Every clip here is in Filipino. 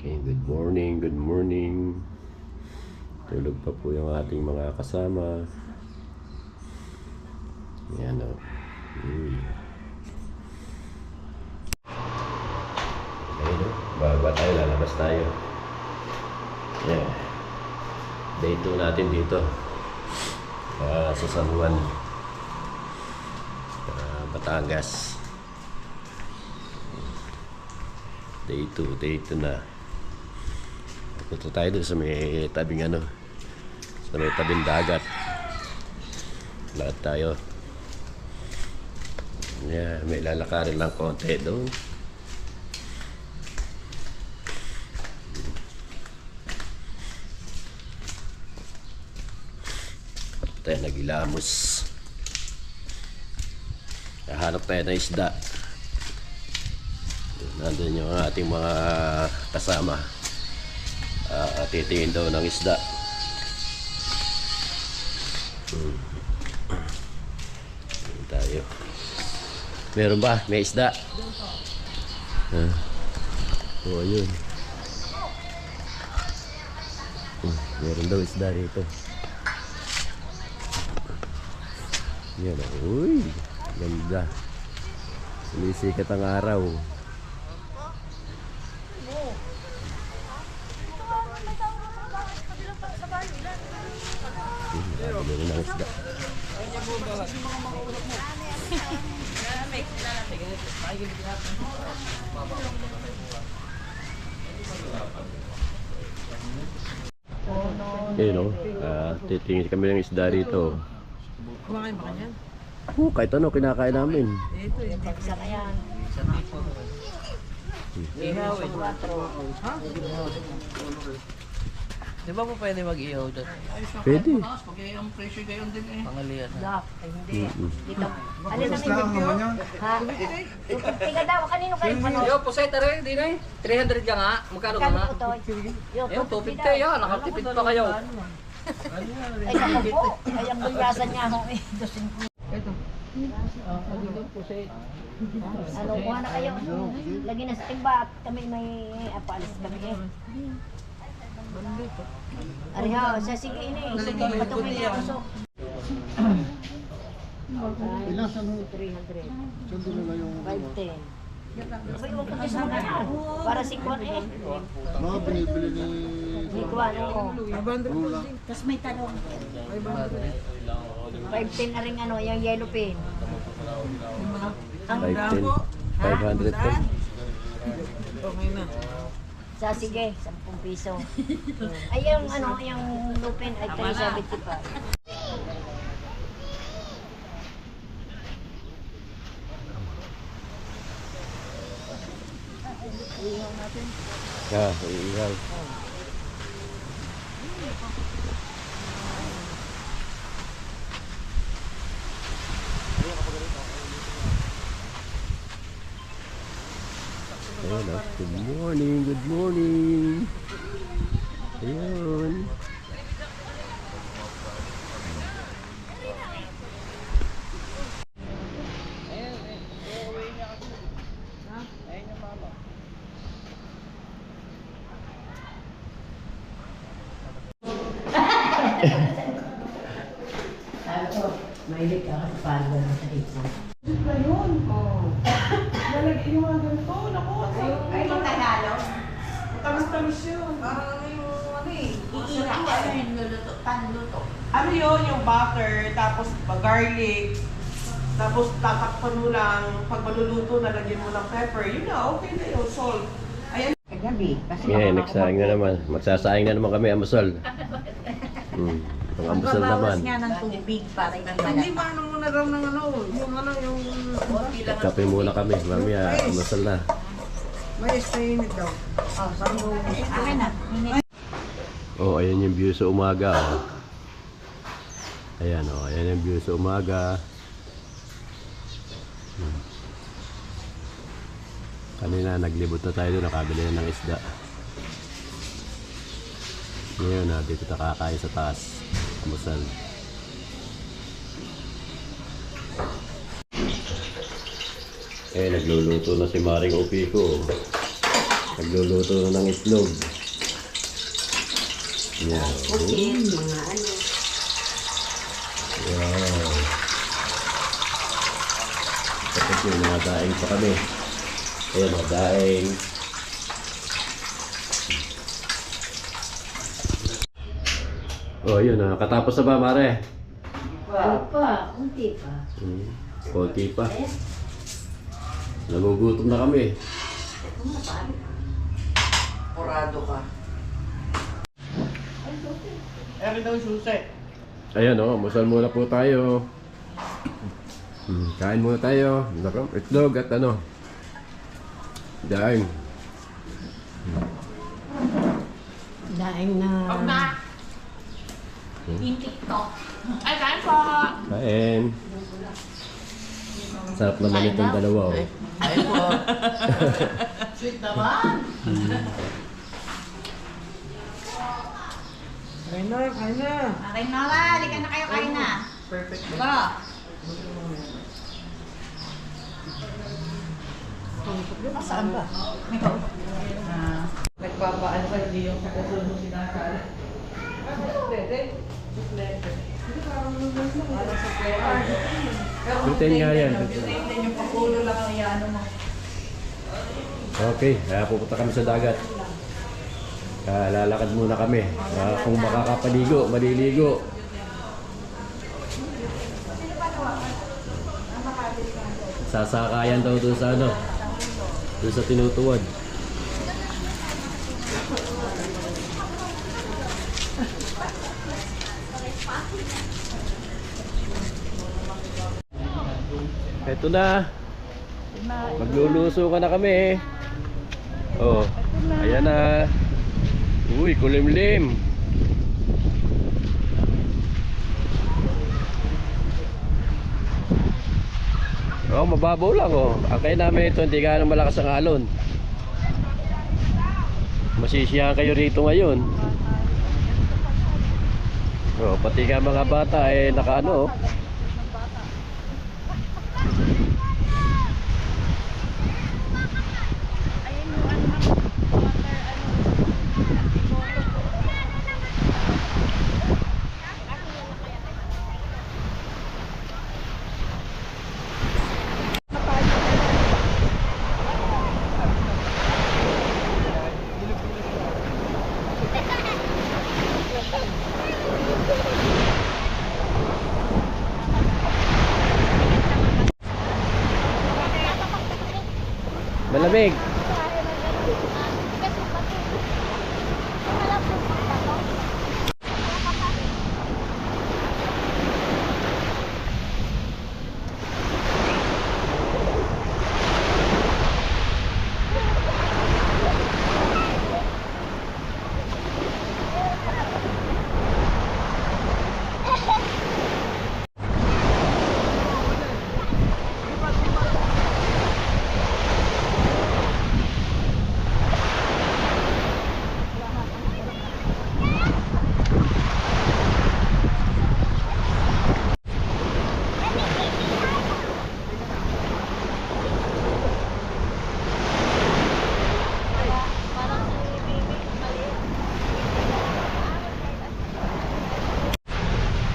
Okay, good morning, good morning. Tulog pa po yung ating mga kasama. Yan o. Ayun o, bago tayo, lalabas tayo. Yeah. Day 2 natin dito. Sa San Juan. Batangas. Day 2 na. Punta tayo doon sa may tabing sa may tabing dagat. Lahat tayo. Yeah, may lalakarin lang konti doon. Tayo nagilamos. Hanap tayo ng isda. Nandun yung ating mga kasama. Titingin daw ng isda. Tayo. Meron ba? May isda? Oh, yun. Meron daw isda rito. Yan. Uy, ganda. Sumisikat ang araw. Meron ng isda. Yun o, titingin kami ng isda rito. Kumakain ba kanyan? Kahit ano, kinakain namin. Ito, Isa na yan. ihaw eh. Ha? Di ba po pwede mag-ihaw dyan? Pwede. Ang presyo kayo din eh. Pangalian na. Dak, ay hindi. Dito. Alin na ninyo? Ha? Tiga daw, kanino kayo ano? Yo, pusay tare, di na 300 ka nga. Magkano ka nga? Kano ito? Yo, 250 yan. Nakatipid pa kayo. Ay, naku po. Ay, ang bulyasan niya ako eh. Ano, kuha na kayo. Lagi na sa timba at kami may apalis kami eh. Ariha, sa sige ini. Sige, patungan niya ako. Ilan sa nung 300. sundo nila yung 510. Ay, huwag ko kasi mga para si Kwan eh. mga binibili ni Ni Kwan eh. Rula. Tapos may tanong. 510 na rin yung yellow pen. Ang 510. 500 pen. Okay na. sa sige, 10 piso. Ay yung yung lupin ay 375. Ihaw. Ayun o. Good morning, good morning. Ayun. Mahilig ka sa palo sa ito. Na yun. Nalagay yung mga ganito. Naku, Ay, yung Tagalog. tamis-tamis yun. Parang yung Iiyak ka yung luluto, panluto. Ano yun? Yung butter, tapos garlic, tapos tatakpan mo lang. Pag maluluto, nalagyan mo ng pepper. Yun na, okay na yun. Salt. Ayan. Kagabi, kasi Yeah, nagsaing na naman. Magsasaing na naman kami, amusol. Ang amusol naman. nga ng tubig para hindi Hindi malat. ba ano muna raw ng yung Kape muna kami, mamaya amusol na. may strained daw. Akin na. Oh, ayan yung view sa umaga. Oh. Ayan oh, ayan yung view sa umaga. Kanina naglibot na tayo doon, nakabili na ng isda. Ngayon dito na kakain sa taas. Amusal. Nagluluto na si Maring Upi ko. Nagluluto ng itlog. Yan. Okay, mga ano. Wow. Tapos yung mga daing pa kami. Ayan, mga daing. Oh, yun ah. Katapos na ba, Mare? Unti pa. Konti pa. Nagugutom na kami. Porado ka. Eri daw yung susi. Ayan oh, masal muna po tayo. Kain muna tayo. Itlog at ano. Daing. Daing na... Yung TikTok. Ay, kain po! Kain. Sarap naman itong dalawa oh. Ay po. Sweet naman. Kain na, kain na. Kain na la, halika na kayo, kain na. Perfect. Ba? Saan ba? Nagpapaan sa hindi yung kakasunod mo sinakala. Pwede. Butane nga yan. Butane yung pakulo lang ang iano mo. Okay, kaya pupunta kami sa dagat. Lalakad muna kami. Kung makakapaligo, maliligo. Sasakayan daw dun sa ano. Dun sa tinutuwad. Eto na. Magluluso ka na kami. Oh, ayan na. Uy, kulimlim. Oh, mababaw lang oh. Akay namin ito, hindi gaano malakas ang alon. Masisiyahan kayo rito ngayon. Oh, pati ka mga bata eh nakaano oh. Malamig.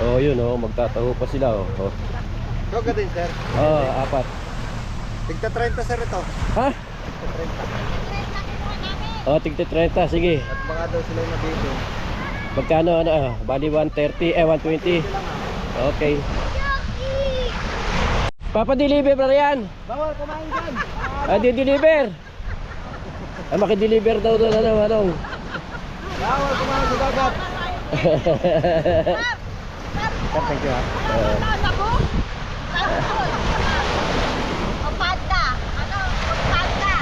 Oh, yun oh, magtataho pa sila oh. Oh, Huwag din, sir. oh apat. Tigta 30, sir, ito. Ha? Tigta 30. Oh, tigti 30, sige. At baka daw sila yung nabito. Magkano ano ah? Bali 130, 120. Okay. Papa-deliver na yan. Bawal kumain dyan. Ah, di-deliver. Ah, maki-deliver daw doon ano. Bawal kumain sa dagat. Sir, thank you, ha. O panda! Ano? O panda!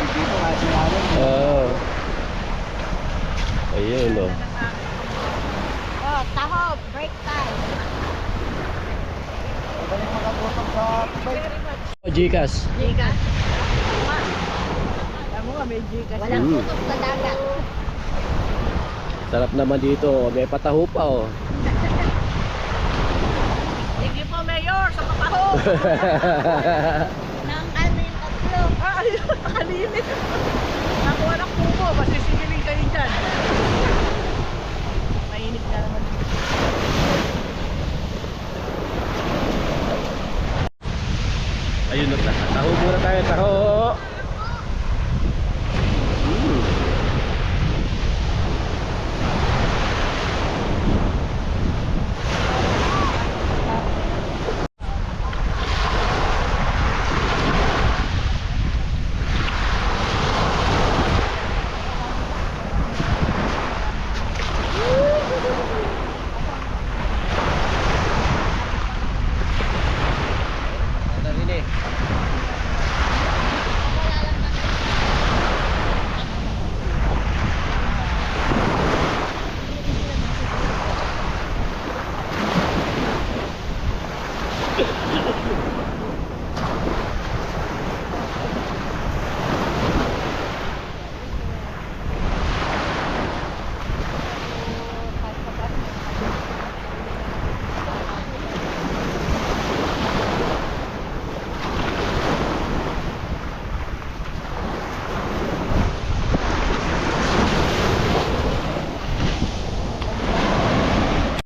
Dito nga sinalin. Oh. Ayun oh. Oh, taho! Break time! Madaling makatutok sa tubig. Gcash. Gigas! Alam mo nga, may Gcash. Walang putok sa dagat. Sarap naman dito. May pataho pa oh. Thank you po, Mayor, sa papaho. Nang ano yung tatlo. kayo. Nakalimit. Nakuha ng kubo. Masisigiling kayo dyan. Mainit nga naman. Ayun na, taho muna tayo, taho!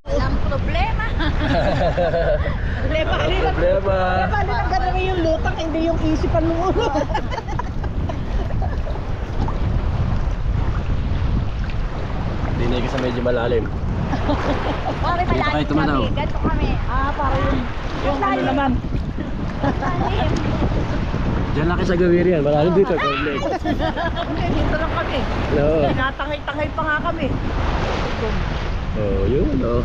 Walang problema. Problema. Problema! Paano lang gano'n yung lutang, hindi yung isipan ng ulo. Hindi na kasi medyo malalim. Pare, Dito kayo malalim tumanaw. kami. Ganito kami. Para yung ano naman. Malalim. Diyan lang kayo sa gawin yan, malalim dito. Complete. Hindi, dito lang kami. Oo. Tinatangay-tangay pa nga kami. Oh, yun, oh.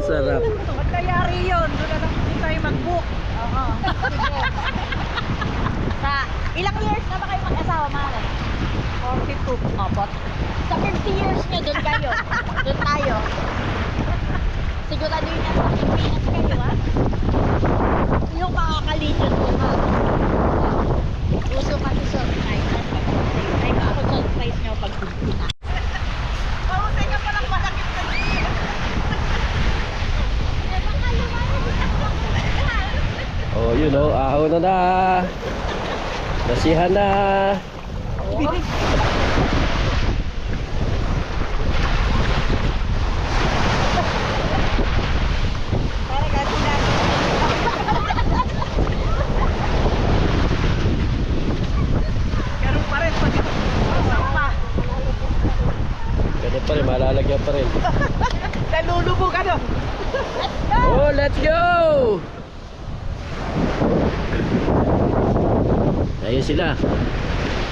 Sarap. Ba't nangyari yun? Doon na lang hindi tayo mag-book. Oo. Sa ilang years na ba kayo mag-asawa, Mare? 42. Apat. Sa 50 years nyo, doon kayo. Doon tayo. Sigurado yun sa Pilipinas kayo, ha? Yung makakalidyot mo, ha? Uso kasi surprise. Ay, ako surprise nyo pag pupunta. Mahusay ka palang malakit na dito. Oh, yun, oh. Ahon na na. Nasihan na. Para gati natin. Ganun pa rin. Pag ito. Pa. Ganun pa rin, malalagyan pa rin. Nalulubog ano. Oh, let's go! Ayun sila.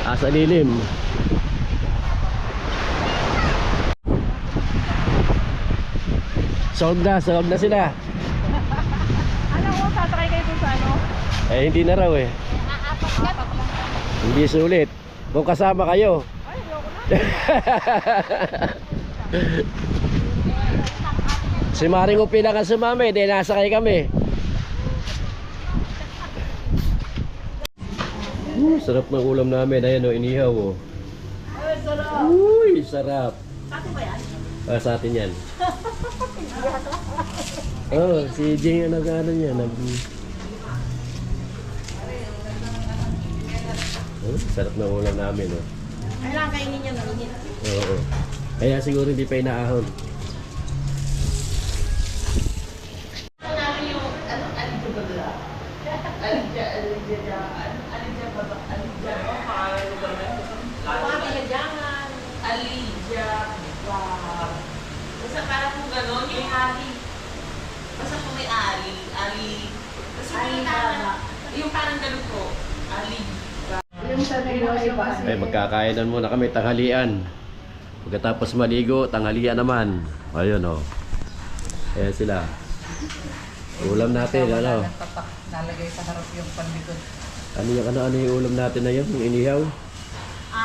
Asa lilim. Solve na sila. Ano ko, sasakay kayo dun sa ano? Eh, hindi na raw eh. Hindi sulit. Kung kasama kayo. Ay, ayoko na. Si Maring Upi lang ang sumama, hindi nasakay kami. Sarap ng ulam namin. Ayan o, inihaw o. Ay, sarap. Uy, sarap. Sa atin ba yan? Sa atin yan. Oh, si Jing ang nag-ano niya. Sarap ng ulam namin o. Kailangan kainin niya mainit. Oo. Kaya siguro hindi pa inaahon. Basta parang kung gano'n, yung ali. Basta kung may ali. Yung parang gano'n po. Ali. Yung sabi mo ay ba? Ay, magkakainan muna kami, tanghalian. Pagkatapos maligo, tanghalian naman. Ayun o. Ayan sila. Ulam natin, ano? Nalagay sa harap yung pandikot. Ano yung ulam natin na yun? Yung inihaw?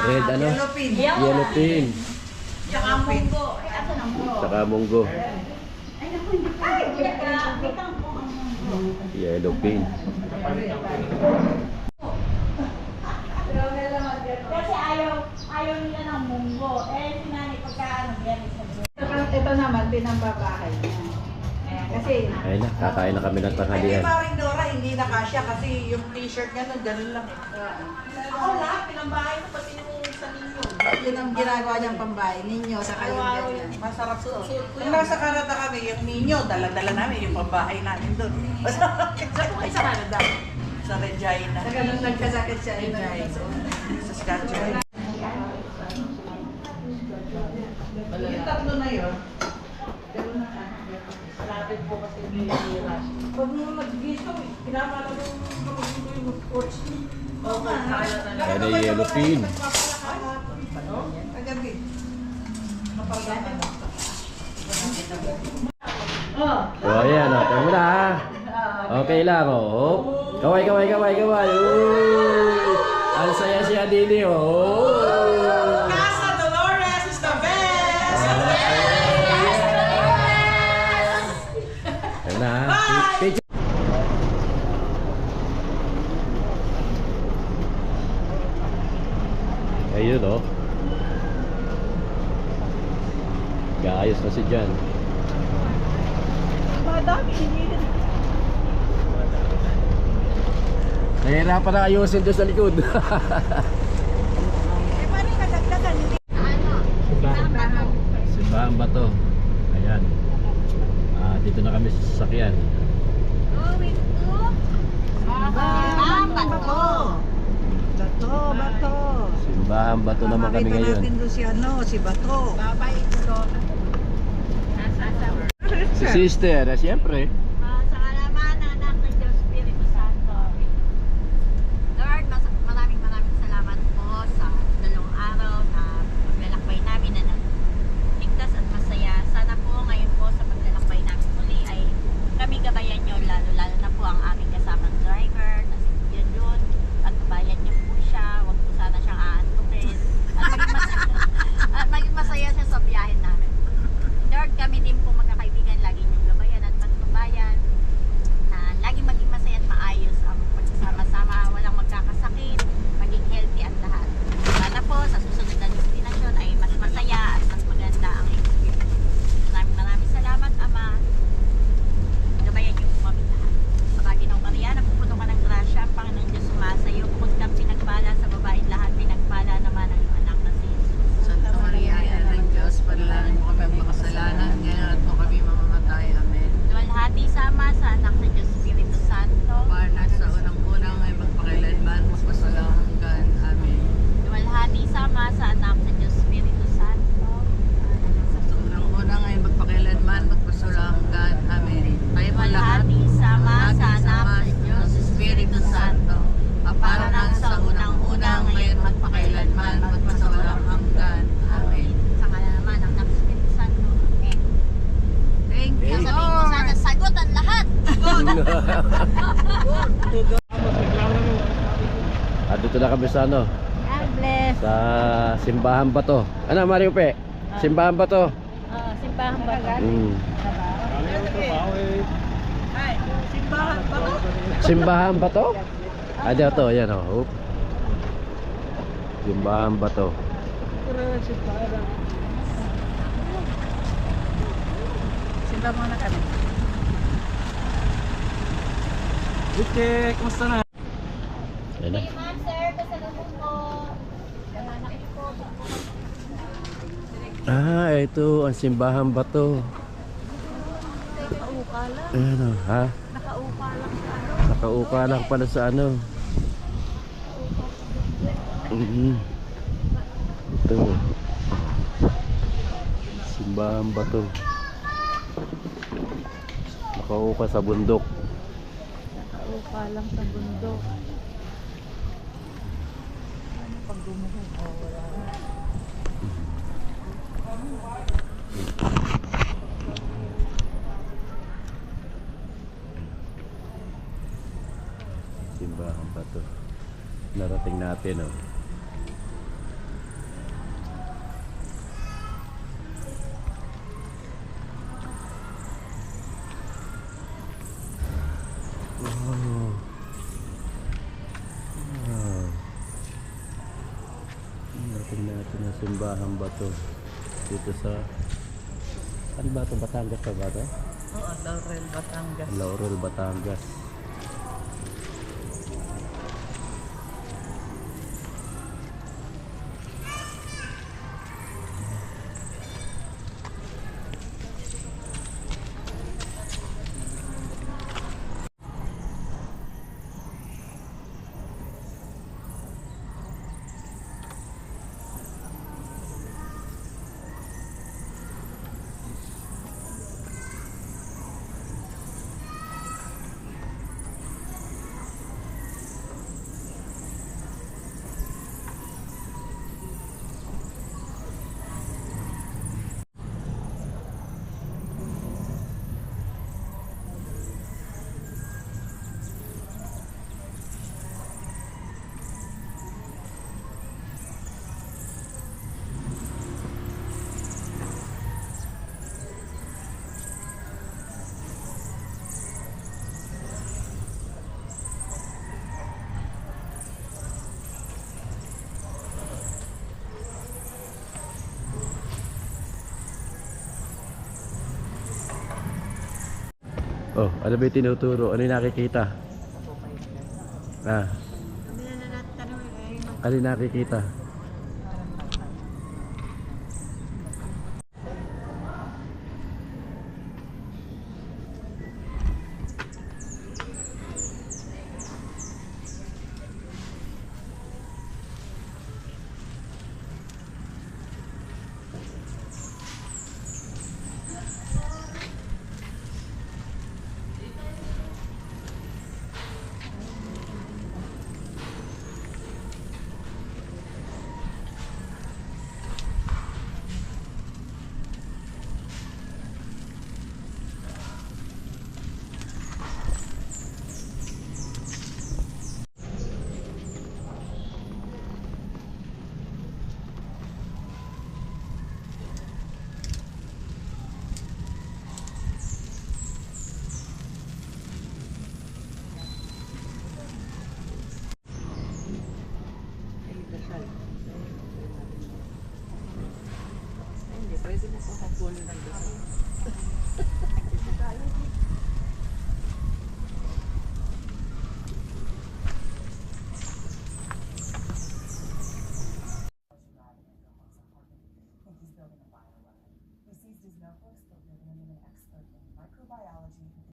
Red ano? Yellow pin. Tsaka munggo. Saka munggo. Ay, bitang po ang mundo. Yellow pin. Kasi ayaw nila ng munggo. Eh, si Nani, pagka ano, yan isa. Ito naman, pinambabahay niya. Kasi, Ayun na, kakain na kami ng Ay, tanghalian. Maring Dora, hindi na kasya kasi yung t-shirt niya nun, ganun lang eh. Ako lahat, pinambahay ko pati yung sa ninyo. Yun ang ginagawa niyang pambahay ninyo sa kayo ganyan. Masarap to. Kung nasa Canada kami, yung ninyo, dala-dala namin yung pambahay namin doon. Saan po kayo sa Canada? Sa Regina. Sa ganun nagkasakit siya. Sa Saskatchewan. Yung tatlo na yun, malapit po kasi nilira. Pag mo nag-giso, pinapala mo yung coach. Oo nga. Ayan na yung yellow pin. Kagabi. Oh, ayan o. Tayo mo na ha. Okay lang o. Oh. Kaway, kaway, kaway, kaway. Uy! Ang saya-saya din o. Oh. Casa Dolores is the best! Ayan na ha. Picture. Ayun o. Gaayos na si Jan. Nahihirapan na ayusin doon sa likod. Simbahan ba to? Ayan. Dito na kami sa sasakyan. Bato. Simbahan ba to naman kami ngayon? doon si si Bato. Si sister, siyempre. Sa kalaman, anak ng Diyos, Espiritu Santo. Lord, maraming salamat po sa dalawang araw na paglalakbay namin na ligtas at masaya. Sana po ngayon po sa paglalakbay namin muli ay kami gabayan nyo, lalo na po ang aming kasamang driver na si Kuya Jun. At gabayan nyo po siya, huwag po sana siyang aantukin. At maging masaya siya sa biyahe namin. Lord, kami din po magkakaibigan, lagi niyong gabayan at patnubayan na laging maging masaya at maayos ang pagsasama-sama, walang magkakasakit, maging healthy ang lahat. Sana po sa susunod na destinasyon ay mas masaya at mas maganda ang experience. Maraming salamat, Ama. Gabayan niyo po kami lahat. Sa bagay ng Maria, napupuno ka ng grasya, ang Panginoon Diyos sumasayo, bukod kang pinagpala sa babaeng lahat, pinagpala naman ang iyong anak na si Jesus. Santa Maria, Ina ng Diyos, panalangin mo kami ang makasalanan, ngayon at mo kami mamamatay. Amen. Luwalhati sa Ama, sa Anak ng Diyos, Espiritu Santo. Parang sa unang-unang ay magpakailanman, magpasalang hanggan. Amen. Luwalhati sa Ama, sa Anak ng Diyos, Espiritu Santo. Sa unang-unang ay magpakailanman, magpasalang hanggan. Amen. Tayo po lahat. Luwalhati sa Ama, sa Anak ng Diyos, Diyos, Espiritu Santo. Aparang sa unang-unang, ngayon magpakailanman, magpasalang hanggan. Amen. Sa kanya naman, ang Anak ng Espiritu Santo. Amen. Thank you, Sabihin mo sana, sagot ang lahat. Dito na kami sa ano? God bless. Sa simbahan ba to? Ano, Mario Pe? Simbahan ba to? Simbahan ba? Simbahan ba to? Dito, ayan o. Oh. Simbahan ba to? Simba muna kami. Okay, kumusta na? Ayan na. Ma'am, sir, pasalubong po. Anak niyo po. Ito ang simbahan ba to? Nakauka lang. Ayan o, ha? Nakauka lang sa ano. Nakauka lang pala sa ano. Ito. Simbahan ba to? Nakauka sa bundok. Nakauka lang sa bundok. Pag gumuhon, wala na. Simbahan ba to? Narating natin oh. Narating natin ang simbahan ba to? Dito sa ano ba ito? Batangas pa ba ito? Oo, Laurel, Batangas. Laurel, Batangas. Oh, ano ba yung tinuturo? Ano yung nakikita? Ah, ano yung nakikita? Hindi, pwede na po kapunin ng dasal.